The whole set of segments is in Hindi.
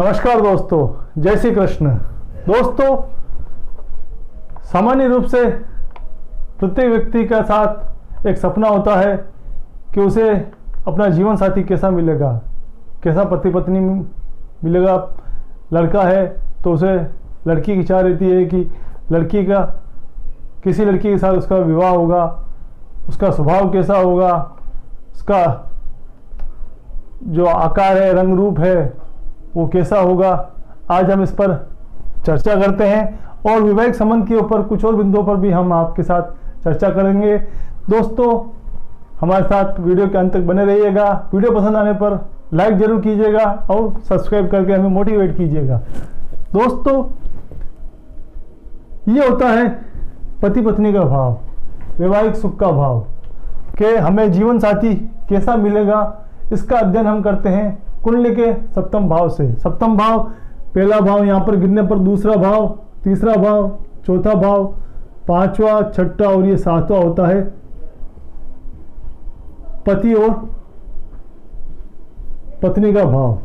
नमस्कार दोस्तों, जय श्री कृष्ण। दोस्तों, सामान्य रूप से प्रत्येक व्यक्ति के साथ एक सपना होता है कि उसे अपना जीवन साथी कैसा मिलेगा, कैसा पति पत्नी मिलेगा। लड़का है तो उसे लड़की की इच्छा रहती है कि किसी लड़की के साथ उसका विवाह होगा, उसका स्वभाव कैसा होगा, उसका जो आकार है, रंग रूप है, वो कैसा होगा। आज हम इस पर चर्चा करते हैं और वैवाहिक संबंध के ऊपर कुछ और बिंदुओं पर भी हम आपके साथ चर्चा करेंगे। दोस्तों, हमारे साथ वीडियो के अंत तक बने रहिएगा। वीडियो पसंद आने पर लाइक जरूर कीजिएगा और सब्सक्राइब करके हमें मोटिवेट कीजिएगा। दोस्तों, ये होता है पति पत्नी का भाव, वैवाहिक सुख का भाव कि हमें जीवन साथी कैसा मिलेगा। इसका अध्ययन हम करते हैं कुंडली के सप्तम भाव से। सप्तम भाव, पहला भाव यहाँ पर गिनने पर, दूसरा भाव, तीसरा भाव, चौथा भाव, पांचवा, छठा और ये सातवां होता है पति और पत्नी का भाव।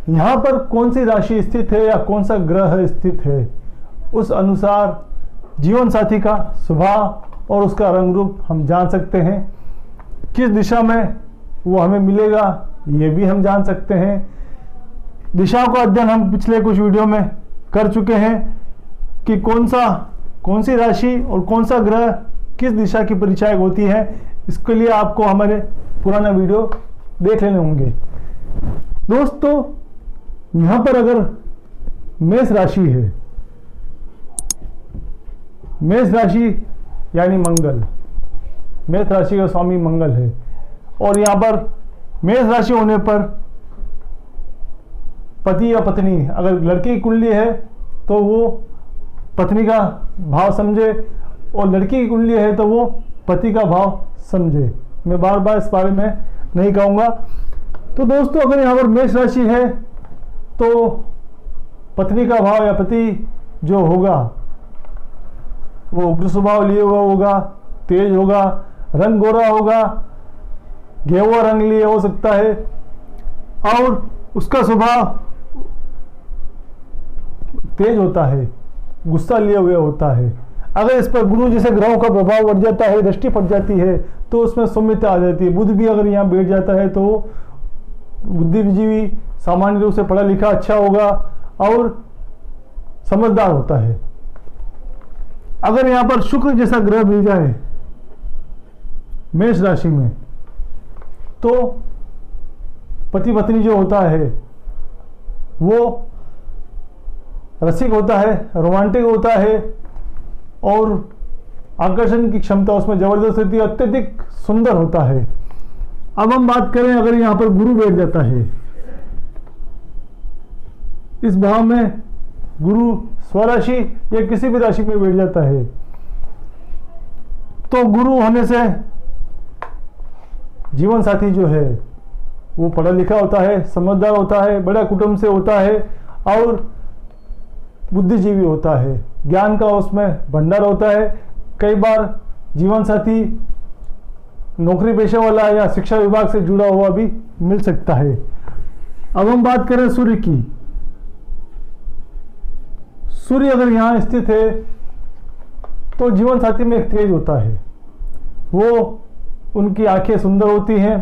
यहाँ पर कौन सी राशि स्थित है या कौन सा ग्रह स्थित है, उस अनुसार जीवन साथी का स्वभाव और उसका रंग रूप हम जान सकते हैं। किस दिशा में वो हमें मिलेगा ये भी हम जान सकते हैं। दिशाओं का अध्ययन हम पिछले कुछ वीडियो में कर चुके हैं कि कौन सी राशि और कौन सा ग्रह किस दिशा की परिचायक होती है। इसके लिए आपको हमारे पुराना वीडियो देख लेने होंगे। दोस्तों, यहाँ पर अगर मेष राशि है, मेष राशि यानी मंगल, मेष राशि का स्वामी मंगल है और यहाँ पर मेष राशि होने पर पति या पत्नी, अगर लड़के की कुंडली है तो वो पत्नी का भाव समझे और लड़की की कुंडली है तो वो पति का भाव समझे। मैं बार बार इस बारे में नहीं कहूँगा। तो दोस्तों, अगर यहाँ पर मेष राशि है तो पत्नी का भाव या पति जो होगा वो उग्र स्वभाव लिए हुआ होगा, तेज होगा, रंग गोरा होगा, गेरुआ रंग लिए हो सकता है और उसका स्वभाव तेज होता है, गुस्सा लिए हुए होता है। अगर इस पर गुरु जैसे ग्रहों का प्रभाव बढ़ जाता है, दृष्टि पड़ जाती है तो उसमें सौम्यता आ जाती है। बुध भी अगर यहाँ बैठ जाता है तो बुद्धिजीवी, सामान्य रूप से पढ़ा लिखा अच्छा होगा और समझदार होता है। अगर यहाँ पर शुक्र जैसा ग्रह मिल जाए मेष राशि में तो पति पत्नी जो होता है वो रसिक होता है, रोमांटिक होता है और आकर्षण की क्षमता उसमें जबरदस्त होती है, अत्यधिक सुंदर होता है। अब हम बात करें, अगर यहाँ पर गुरु बैठ जाता है, इस भाव में गुरु स्वराशि या किसी भी राशि में बैठ जाता है तो गुरु होने से जीवन साथी जो है वो पढ़ा लिखा होता है, समझदार होता है, बड़ा कुटुंब से होता है और बुद्धिजीवी होता है, ज्ञान का उसमें भंडार होता है। कई बार जीवन साथी नौकरी पेशे वाला या शिक्षा विभाग से जुड़ा हुआ भी मिल सकता है। अब हम बात करें सूर्य की। सूर्य अगर यहाँ स्थित है तो जीवन साथी में एक तेज होता है, वो उनकी आंखें सुंदर होती हैं,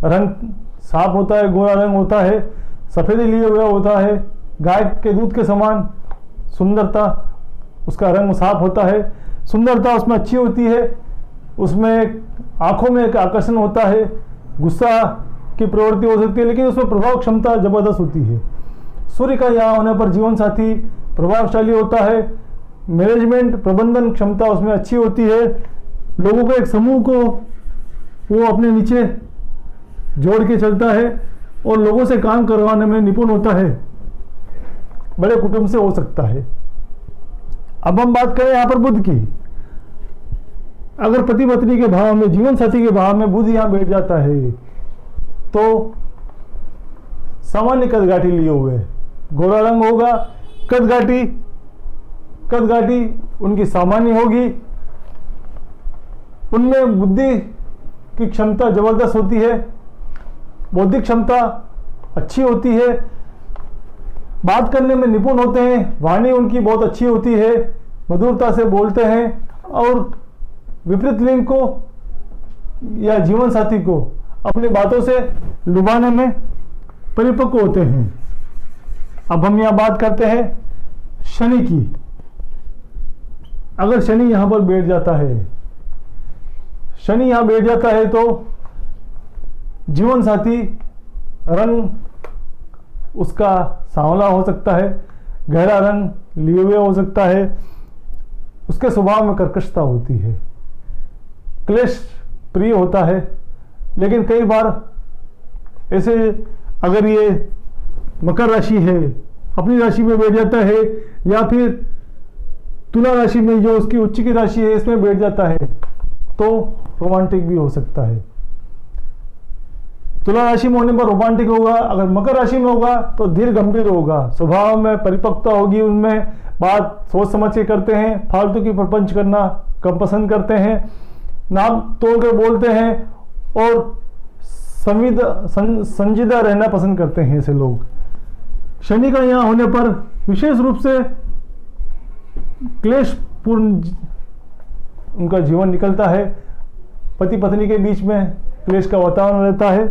रंग साफ होता है, गोरा रंग होता है, सफेदी लिए हुआ होता है, गाय के दूध के समान सुंदरता, उसका रंग साफ होता है, सुंदरता उसमें अच्छी होती है, उसमें आंखों में एक आकर्षण होता है, गुस्सा की प्रवृत्ति हो सकती है लेकिन उसमें प्रभाव क्षमता जबरदस्त होती है। सूर्य का यहाँ होने पर जीवन साथी प्रभावशाली होता है, मैनेजमेंट प्रबंधन क्षमता उसमें अच्छी होती है, लोगों के एक समूह को वो अपने नीचे जोड़ के चलता है और लोगों से काम करवाने में निपुण होता है, बड़े कुटुंब से हो सकता है। अब हम बात करें यहाँ पर बुध की। अगर पति पत्नी के भाव में, जीवन साथी के भाव में बुध यहाँ बैठ जाता है तो सामान्य कदगाठी लिए हुए, गोरा रंग होगा, कदगाठी उनकी सामान्य होगी, उनमें बुद्धि की क्षमता जबरदस्त होती है, बौद्धिक क्षमता अच्छी होती है, बात करने में निपुण होते हैं, वाणी उनकी बहुत अच्छी होती है, मधुरता से बोलते हैं और विपरीत लिंग को या जीवन साथी को अपनी बातों से लुभाने में परिपक्व होते हैं। अब हम यहाँ बात करते हैं शनि की। अगर शनि यहाँ पर बैठ जाता है, शनि यहाँ बैठ जाता है तो जीवन साथी रंग उसका सांवला हो सकता है, गहरा रंग लिए हुए हो सकता है, उसके स्वभाव में कर्कशता होती है, क्लेश प्रिय होता है। लेकिन कई बार ऐसे अगर ये मकर राशि है, अपनी राशि में बैठ जाता है या फिर तुला राशि में जो उसकी उच्च की राशि है इसमें बैठ जाता है तो रोमांटिक भी हो सकता है। तुला राशि में होने पर रोमांटिक होगा, अगर मकर राशि में होगा तो धीर गंभीर होगा, स्वभाव में परिपक्वता होगी, उनमें बात सोच समझ के करते हैं, फालतू की प्रपंच करना कम पसंद करते हैं, नाम तोड़कर बोलते हैं और संजीदा रहना पसंद करते हैं ऐसे लोग। शनि का यहाँ होने पर विशेष रूप से क्लेशपूर्ण उनका जीवन निकलता है, पति पत्नी के बीच में क्लेश का वातावरण रहता है।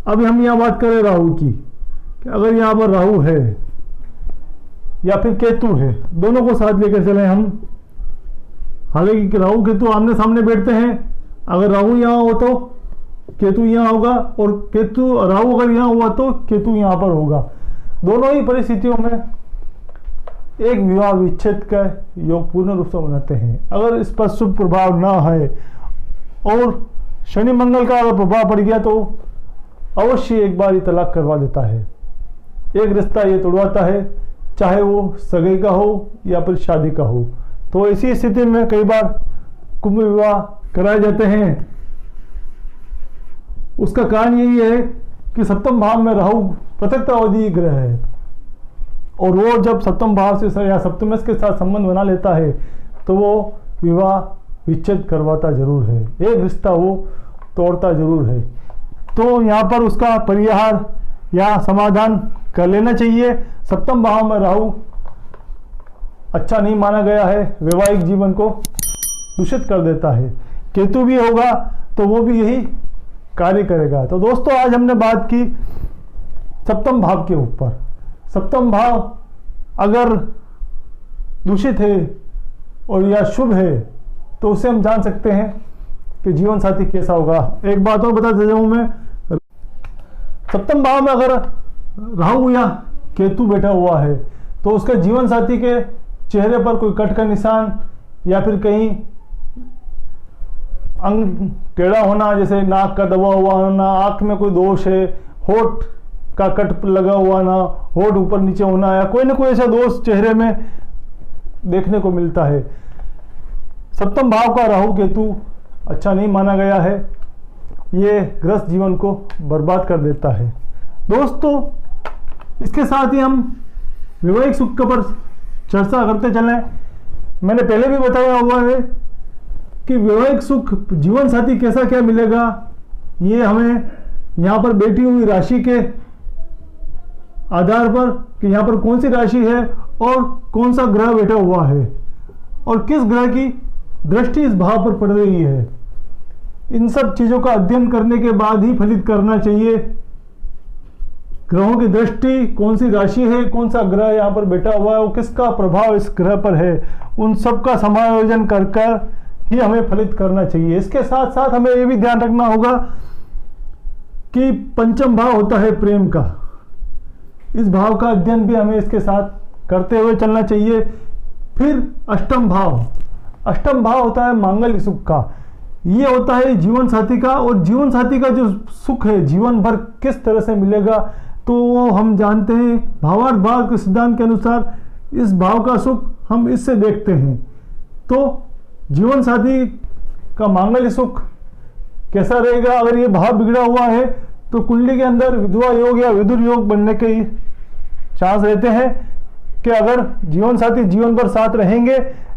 अभी हम यहाँ बात करें राहु की, कि अगर यहाँ पर राहु है या फिर केतु है, दोनों को साथ लेकर चलें हम। हालांकि राहु केतु आमने सामने बैठते हैं, अगर राहु यहाँ हो तो केतु यहाँ होगा और राहु अगर यहाँ हुआ तो केतु यहाँ पर होगा। दोनों ही परिस्थितियों में एक विवाह विच्छेद का योग पूर्ण रूप से बनाते हैं। अगर इस पर शुभ प्रभाव ना है और शनि मंगल का अगर प्रभाव पड़ गया तो अवश्य एक बार ही तलाक करवा देता है, एक रिश्ता ये तोड़वाता है, चाहे वो सगाई का हो या फिर शादी का हो। तो ऐसी स्थिति में कई बार कुंभ विवाह कराए जाते हैं। उसका कारण यही है कि सप्तम भाव में राहु प्रत्यक्षतावादी ग्रह है और वो जब सप्तम भाव से या सप्तमेश के साथ संबंध बना लेता है तो वो विवाह विच्छेद करवाता जरूर है, एक रिश्ता वो तोड़ता जरूर है। तो यहाँ पर उसका परिहार या समाधान कर लेना चाहिए। सप्तम भाव में राहु अच्छा नहीं माना गया है, वैवाहिक जीवन को दूषित कर देता है। केतु भी होगा तो वो भी यही कार्य करेगा। तो दोस्तों आज हमने बात की सप्तम भाव के ऊपर। सप्तम भाव अगर दूषित है और या शुभ है तो उससे हम जान सकते हैं कि जीवन साथी कैसा होगा। एक बात और बता देता हूं मैं, सप्तम भाव में अगर राहु या केतु बैठा हुआ है तो उसके जीवन साथी के चेहरे पर कोई कट का निशान या फिर कहीं अंग टेढ़ा होना, जैसे नाक का दबा हुआ होना, आंख में कोई दोष है, होठ का कट लगा हुआ ना, होठ ऊपर नीचे होना या कोई ना कोई ऐसा दोष चेहरे में देखने को मिलता है। सप्तम भाव का राहु केतु अच्छा नहीं माना गया है, ये गृहस्थ जीवन को बर्बाद कर देता है। दोस्तों इसके साथ ही हम वैवाहिक सुख पर चर्चा करते चलें। मैंने पहले भी बताया हुआ है कि वैवाहिक सुख जीवन साथी कैसा क्या मिलेगा, ये हमें यहाँ पर बैठी हुई राशि के आधार पर कि यहाँ पर कौन सी राशि है और कौन सा ग्रह बैठा हुआ है और किस ग्रह की दृष्टि इस भाव पर पड़ रही है, इन सब चीज़ों का अध्ययन करने के बाद ही फलित करना चाहिए। ग्रहों की दृष्टि, कौन सी राशि है, कौन सा ग्रह यहाँ पर बैठा हुआ है और किसका प्रभाव इस ग्रह पर है, उन सब का समायोजन कर कर ही हमें फलित करना चाहिए। इसके साथ साथ हमें ये भी ध्यान रखना होगा कि पंचम भाव होता है प्रेम का, इस भाव का अध्ययन भी हमें इसके साथ करते हुए चलना चाहिए। फिर अष्टम भाव, अष्टम भाव होता है मांगल्य सुख का, ये होता है जीवन साथी का, और जीवन साथी का जो सुख है जीवन भर किस तरह से मिलेगा तो वो हम जानते हैं। भावार्थ भाव के सिद्धांत के अनुसार इस भाव का सुख हम इससे देखते हैं। तो जीवन साथी का मांगल्य सुख कैसा रहेगा, अगर ये भाव बिगड़ा हुआ है तो कुंडली के अंदर विधवा योग या विदुर योग बनने के चांस रहते हैं कि अगर जीवन साथी जीवन भर साथ रहेंगे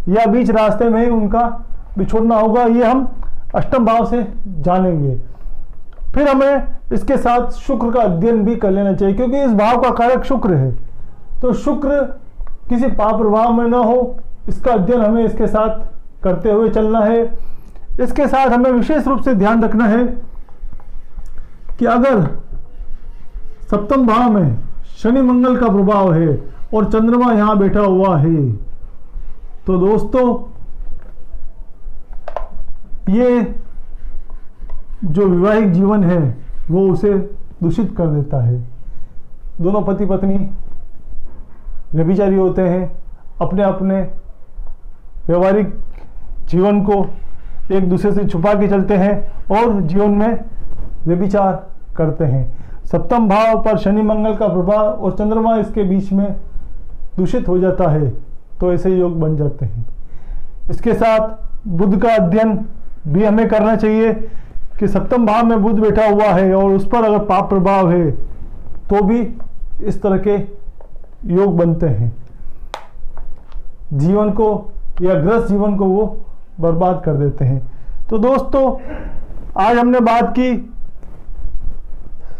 या बीच रास्ते में ही उनका बिछोड़ना होगा, ये हम अष्टम भाव से जानेंगे। फिर हमें इसके साथ शुक्र का अध्ययन भी कर लेना चाहिए क्योंकि इस भाव का कारक शुक्र है। तो शुक्र किसी पाप प्रभाव में ना हो, इसका अध्ययन हमें इसके साथ करते हुए चलना है। इसके साथ हमें विशेष रूप से ध्यान रखना है कि अगर सप्तम भाव में शनि मंगल का प्रभाव है और चंद्रमा यहां बैठा हुआ है, तो दोस्तों ये जो वैवाहिक जीवन है वो उसे दूषित कर देता है। दोनों पति पत्नी व्यभिचारी होते हैं, अपने अपने व्यवहारिक जीवन को एक दूसरे से छुपा के चलते हैं और जीवन में व्यभिचार करते हैं। सप्तम भाव पर शनि मंगल का प्रभाव और चंद्रमा इसके बीच में दूषित हो जाता है, तो ऐसे योग बन जाते हैं। इसके साथ बुध का अध्ययन भी हमें करना चाहिए कि सप्तम भाव में बुध बैठा हुआ है और उस पर अगर पाप प्रभाव है तो भी इस तरह के योग बनते हैं। जीवन को या ग्रस्त जीवन को वो बर्बाद कर देते हैं। तो दोस्तों आज हमने बात की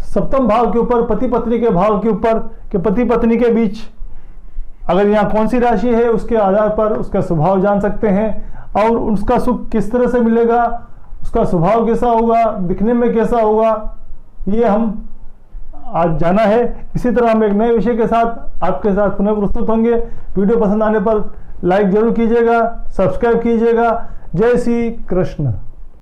सप्तम भाव के ऊपर, पति पत्नी के भाव के ऊपर, कि पति पत्नी के बीच अगर यहाँ कौन सी राशि है उसके आधार पर उसका स्वभाव जान सकते हैं और उसका सुख किस तरह से मिलेगा, उसका स्वभाव कैसा होगा, दिखने में कैसा होगा, ये हम आज जाना है। इसी तरह हम एक नए विषय के साथ आपके साथ पुनः प्रस्तुत होंगे। वीडियो पसंद आने पर लाइक जरूर कीजिएगा, सब्सक्राइब कीजिएगा। जय श्री कृष्ण।